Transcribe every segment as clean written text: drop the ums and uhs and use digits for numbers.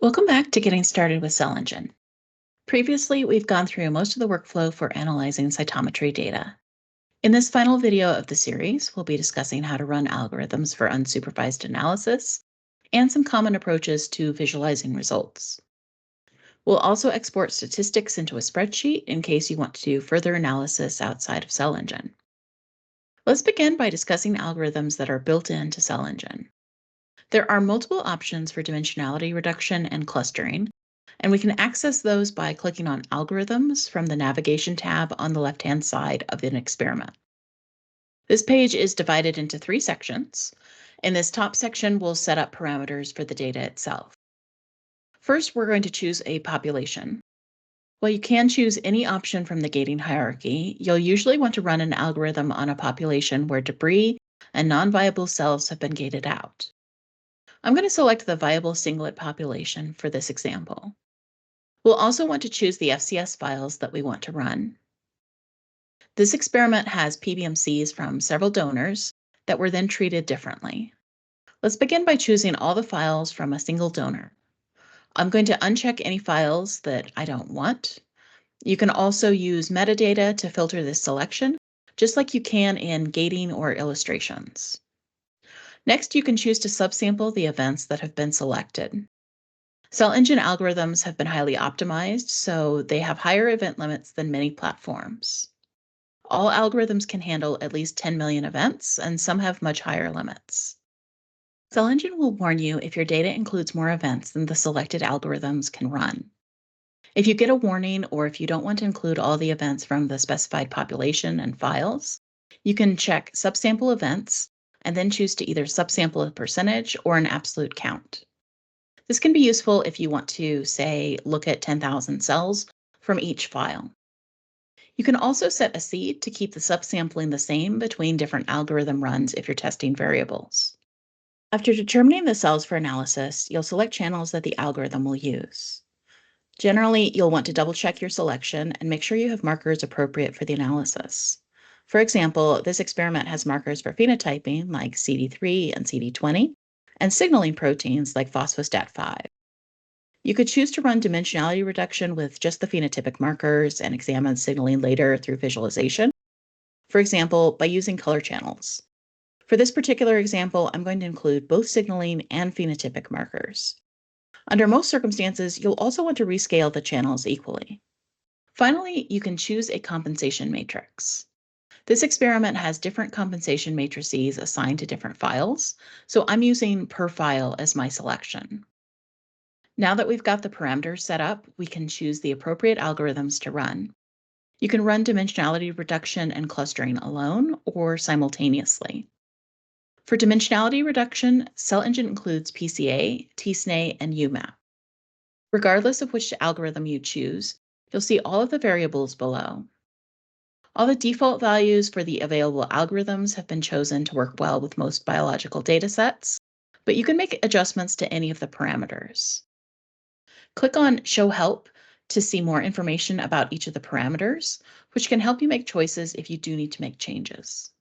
Welcome back to Getting Started with CellEngine. Previously, we've gone through most of the workflow for analyzing cytometry data. In this final video of the series, we'll be discussing how to run algorithms for unsupervised analysis and some common approaches to visualizing results. We'll also export statistics into a spreadsheet in case you want to do further analysis outside of CellEngine. Let's begin by discussing algorithms that are built into CellEngine. There are multiple options for dimensionality reduction and clustering, and we can access those by clicking on Algorithms from the Navigation tab on the left-hand side of an experiment. This page is divided into 3 sections. In this top section, we'll set up parameters for the data itself. First, we're going to choose a population. While you can choose any option from the gating hierarchy, you'll usually want to run an algorithm on a population where debris and non-viable cells have been gated out. I'm going to select the viable singlet population for this example. We'll also want to choose the FCS files that we want to run. This experiment has PBMCs from several donors that were then treated differently. Let's begin by choosing all the files from a single donor. I'm going to uncheck any files that I don't want. You can also use metadata to filter this selection, just like you can in gating or illustrations. Next, you can choose to subsample the events that have been selected. CellEngine algorithms have been highly optimized, so they have higher event limits than many platforms. All algorithms can handle at least 10 million events, and some have much higher limits. CellEngine will warn you if your data includes more events than the selected algorithms can run. If you get a warning or if you don't want to include all the events from the specified population and files, you can check Subsample Events and then choose to either subsample a percentage or an absolute count. This can be useful if you want to, say, look at 10,000 cells from each file. You can also set a seed to keep the subsampling the same between different algorithm runs if you're testing variables. After determining the cells for analysis, you'll select channels that the algorithm will use. Generally, you'll want to double-check your selection and make sure you have markers appropriate for the analysis. For example, this experiment has markers for phenotyping like CD3 and CD20, and signaling proteins like phosphostat5. You could choose to run dimensionality reduction with just the phenotypic markers and examine signaling later through visualization, for example, by using color channels. For this particular example, I'm going to include both signaling and phenotypic markers. Under most circumstances, you'll also want to rescale the channels equally. Finally, you can choose a compensation matrix. This experiment has different compensation matrices assigned to different files, so I'm using per file as my selection. Now that we've got the parameters set up, we can choose the appropriate algorithms to run. You can run dimensionality reduction and clustering alone or simultaneously. For dimensionality reduction, CellEngine includes PCA, tsna, and UMAP. Regardless of which algorithm you choose, you'll see all of the variables below. All the default values for the available algorithms have been chosen to work well with most biological datasets, but you can make adjustments to any of the parameters. Click on Show Help to see more information about each of the parameters, which can help you make choices if you do need to make changes.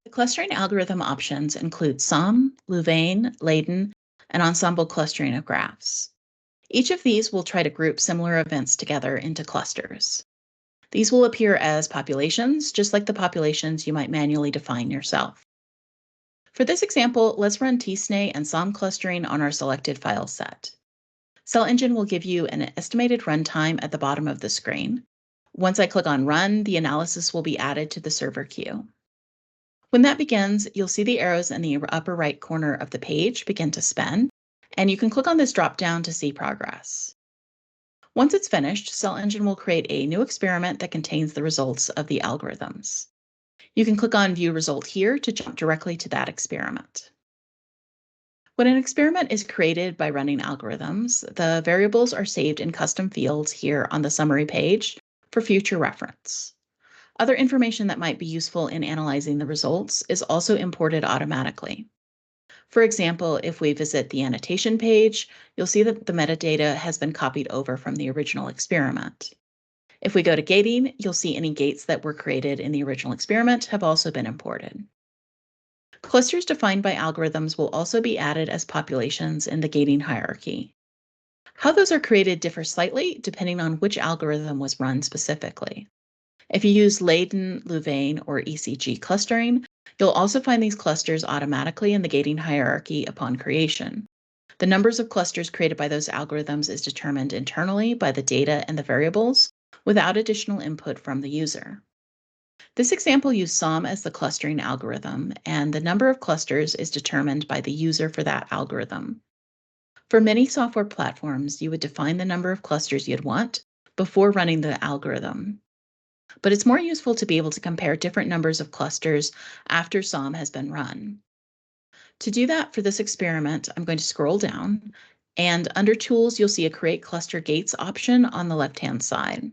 The clustering algorithm options include SOM, Louvain, Leiden, and ensemble clustering of graphs. Each of these will try to group similar events together into clusters. These will appear as populations, just like the populations you might manually define yourself. For this example, let's run tsna and SOM clustering on our selected file set. CellEngine will give you an estimated runtime at the bottom of the screen. Once I click on Run, the analysis will be added to the server queue. When that begins, you'll see the arrows in the upper right corner of the page begin to spin, and you can click on this drop-down to see progress. Once it's finished, CellEngine will create a new experiment that contains the results of the algorithms. You can click on View Result here to jump directly to that experiment. When an experiment is created by running algorithms, the variables are saved in custom fields here on the summary page for future reference. Other information that might be useful in analyzing the results is also imported automatically. For example, if we visit the annotation page, you'll see that the metadata has been copied over from the original experiment. If we go to gating, you'll see any gates that were created in the original experiment have also been imported. Clusters defined by algorithms will also be added as populations in the gating hierarchy. How those are created differs slightly depending on which algorithm was run specifically. If you use Leiden, Louvain, or ECG clustering, you'll also find these clusters automatically in the gating hierarchy upon creation. The numbers of clusters created by those algorithms is determined internally by the data and the variables without additional input from the user. This example used SOM as the clustering algorithm, and the number of clusters is determined by the user for that algorithm. For many software platforms, you would define the number of clusters you'd want before running the algorithm. But it's more useful to be able to compare different numbers of clusters after SOM has been run. To do that for this experiment, I'm going to scroll down, and under Tools, you'll see a Create Cluster Gates option on the left-hand side.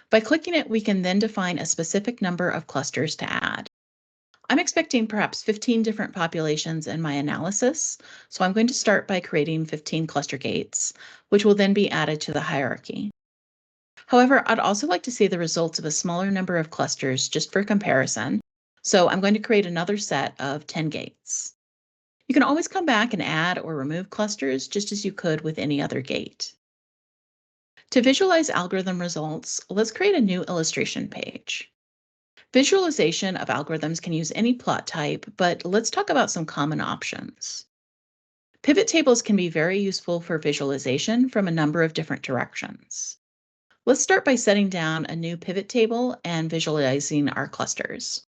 By clicking it, we can then define a specific number of clusters to add. I'm expecting perhaps 15 different populations in my analysis, so I'm going to start by creating 15 cluster gates, which will then be added to the hierarchy. However, I'd also like to see the results of a smaller number of clusters just for comparison, so I'm going to create another set of 10 gates. You can always come back and add or remove clusters just as you could with any other gate. To visualize algorithm results, let's create a new illustration page. Visualization of algorithms can use any plot type, but let's talk about some common options. Pivot tables can be very useful for visualization from a number of different directions. Let's start by setting down a new pivot table and visualizing our clusters.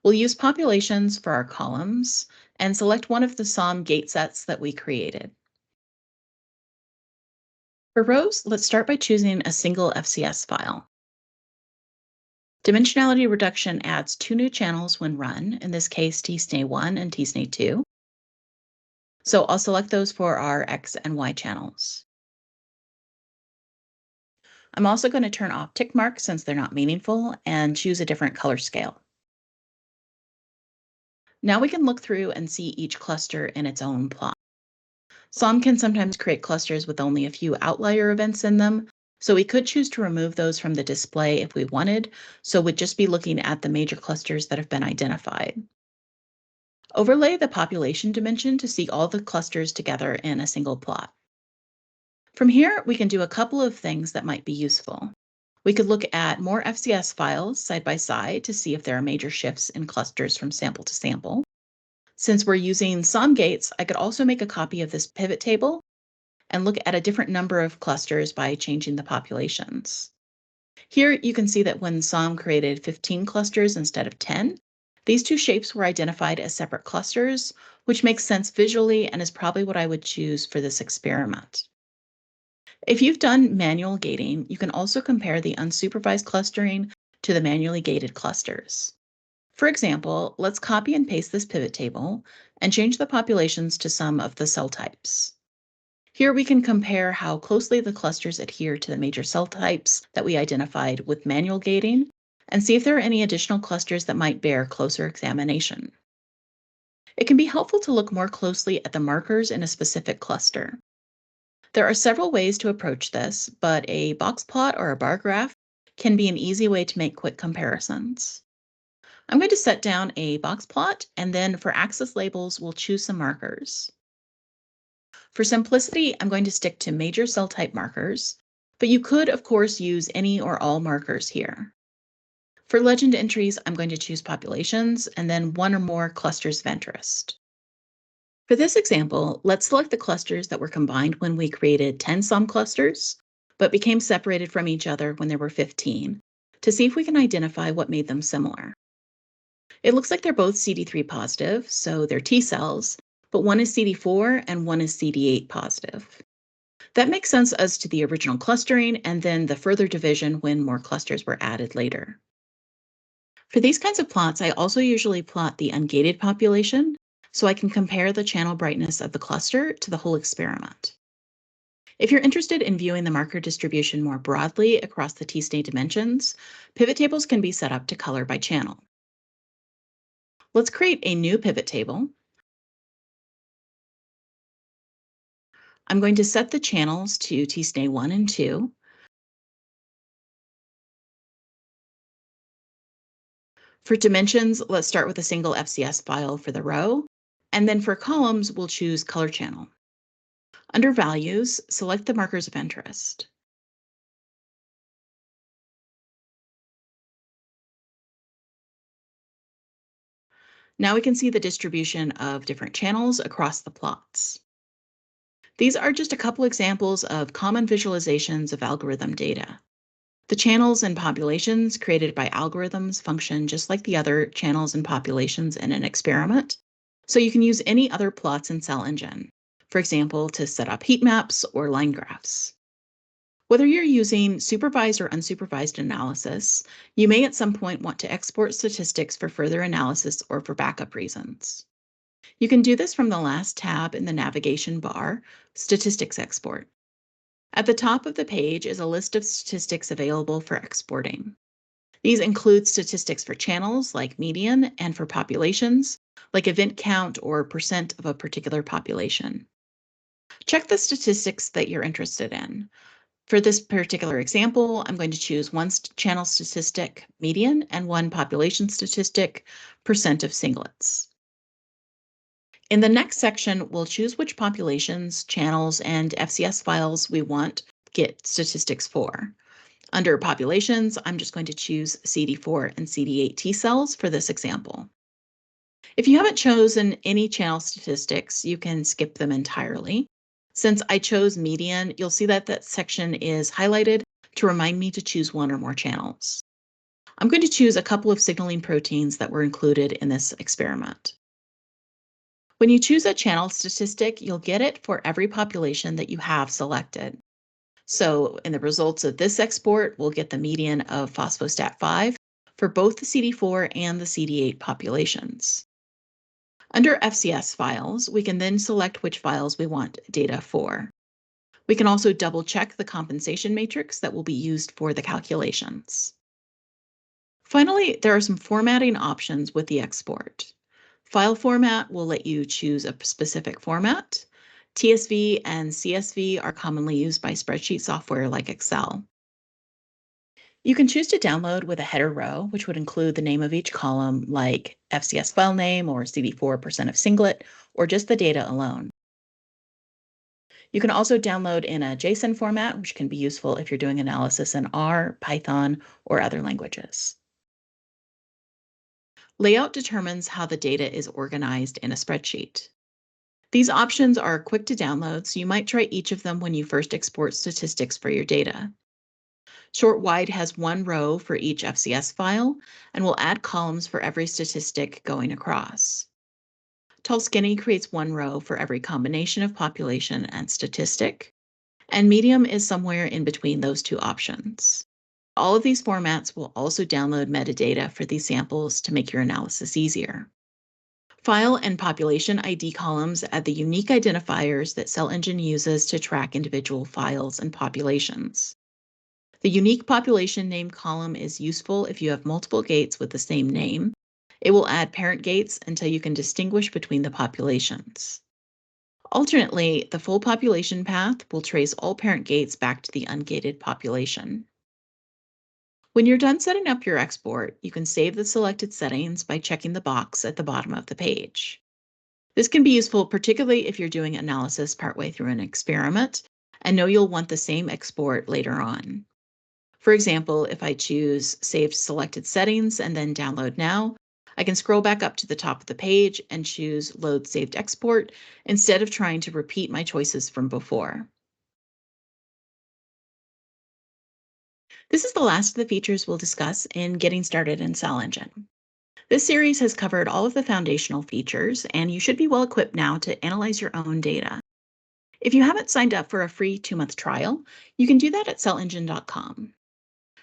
We'll use populations for our columns and select one of the SOM gate sets that we created. For rows, let's start by choosing a single FCS file. Dimensionality reduction adds two new channels when run, in this case tsna1 and tsna2. So I'll select those for our X and Y channels. I'm also going to turn off tick marks since they're not meaningful and choose a different color scale. Now we can look through and see each cluster in its own plot. SOM can sometimes create clusters with only a few outlier events in them, so we could choose to remove those from the display if we wanted, so we'd just be looking at the major clusters that have been identified. Overlay the population dimension to see all the clusters together in a single plot. From here, we can do a couple of things that might be useful. We could look at more FCS files side by side to see if there are major shifts in clusters from sample to sample. Since we're using SOM gates, I could also make a copy of this pivot table and look at a different number of clusters by changing the populations. Here you can see that when SOM created 15 clusters instead of 10, these two shapes were identified as separate clusters, which makes sense visually and is probably what I would choose for this experiment. If you've done manual gating, you can also compare the unsupervised clustering to the manually gated clusters. For example, let's copy and paste this pivot table and change the populations to some of the cell types. Here we can compare how closely the clusters adhere to the major cell types that we identified with manual gating and see if there are any additional clusters that might bear closer examination. It can be helpful to look more closely at the markers in a specific cluster. There are several ways to approach this, but a box plot or a bar graph can be an easy way to make quick comparisons. I'm going to set down a box plot, and then for axis labels, we'll choose some markers. For simplicity, I'm going to stick to major cell type markers, but you could, of course, use any or all markers here. For legend entries, I'm going to choose populations and then one or more clusters of interest. For this example, let's select the clusters that were combined when we created 10 SOM clusters, but became separated from each other when there were 15, to see if we can identify what made them similar. It looks like they're both CD3 positive, so they're T cells, but one is CD4 and one is CD8 positive. That makes sense as to the original clustering and then the further division when more clusters were added later. For these kinds of plots, I also usually plot the ungated population, so I can compare the channel brightness of the cluster to the whole experiment. If you're interested in viewing the marker distribution more broadly across the tsna dimensions, pivot tables can be set up to color by channel. Let's create a new pivot table. I'm going to set the channels to tsna1 and 2. For dimensions, let's start with a single FCS file for the row, and then for columns, we'll choose color channel. Under Values, select the markers of interest. Now we can see the distribution of different channels across the plots. These are just a couple examples of common visualizations of algorithm data. The channels and populations created by algorithms function just like the other channels and populations in an experiment, so you can use any other plots in CellEngine, for example, to set up heat maps or line graphs. Whether you're using supervised or unsupervised analysis, you may at some point want to export statistics for further analysis or for backup reasons. You can do this from the last tab in the navigation bar, Statistics Export. At the top of the page is a list of statistics available for exporting. These include statistics for channels like median and for populations, like event count or percent of a particular population. Check the statistics that you're interested in. For this particular example, I'm going to choose one channel statistic, median, and one population statistic, percent of singlets. In the next section, we'll choose which populations, channels, and FCS files we want to get statistics for. Under populations, I'm just going to choose CD4 and CD8 T cells for this example. If you haven't chosen any channel statistics, you can skip them entirely. Since I chose median, you'll see that that section is highlighted to remind me to choose one or more channels. I'm going to choose a couple of signaling proteins that were included in this experiment. When you choose a channel statistic, you'll get it for every population that you have selected. So in the results of this export, we'll get the median of phospho-STAT 5 for both the CD4 and the CD8 populations. Under FCS files, we can then select which files we want data for. We can also double-check the compensation matrix that will be used for the calculations. Finally, there are some formatting options with the export. File format will let you choose a specific format. TSV and CSV are commonly used by spreadsheet software like Excel. You can choose to download with a header row, which would include the name of each column, like FCS file name or CD4 percent of singlet, or just the data alone. You can also download in a JSON format, which can be useful if you're doing analysis in R, Python, or other languages. Layout determines how the data is organized in a spreadsheet. These options are quick to download, so you might try each of them when you first export statistics for your data. Short wide has one row for each FCS file and will add columns for every statistic going across. Tall skinny creates one row for every combination of population and statistic, and medium is somewhere in between those two options. All of these formats will also download metadata for these samples to make your analysis easier. File and population ID columns add the unique identifiers that CellEngine uses to track individual files and populations. The unique population name column is useful if you have multiple gates with the same name. It will add parent gates until you can distinguish between the populations. Alternately, the full population path will trace all parent gates back to the ungated population. When you're done setting up your export, you can save the selected settings by checking the box at the bottom of the page. This can be useful particularly if you're doing analysis partway through an experiment and know you'll want the same export later on. For example, if I choose Save Selected Settings and then Download Now, I can scroll back up to the top of the page and choose Load Saved Export instead of trying to repeat my choices from before. This is the last of the features we'll discuss in Getting Started in CellEngine. This series has covered all of the foundational features, and you should be well equipped now to analyze your own data. If you haven't signed up for a free 2-month trial, you can do that at cellengine.com.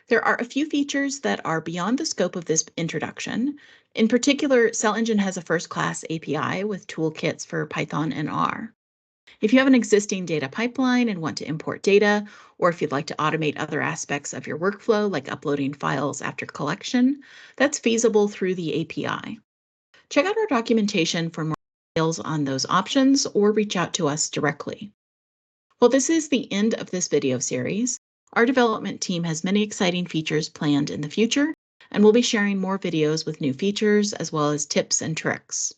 There are a few features that are beyond the scope of this introduction. In particular, CellEngine has a first-class API with toolkits for Python and R. If you have an existing data pipeline and want to import data, or if you'd like to automate other aspects of your workflow, like uploading files after collection, that's feasible through the API. Check out our documentation for more details on those options, or reach out to us directly. Well, this is the end of this video series. Our development team has many exciting features planned in the future, and we'll be sharing more videos with new features as well as tips and tricks.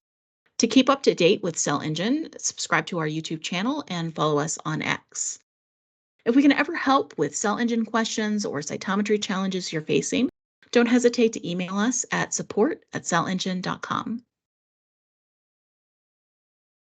To keep up to date with CellEngine, subscribe to our YouTube channel and follow us on X. If we can ever help with CellEngine questions or cytometry challenges you're facing, don't hesitate to email us at support@cellengine.com.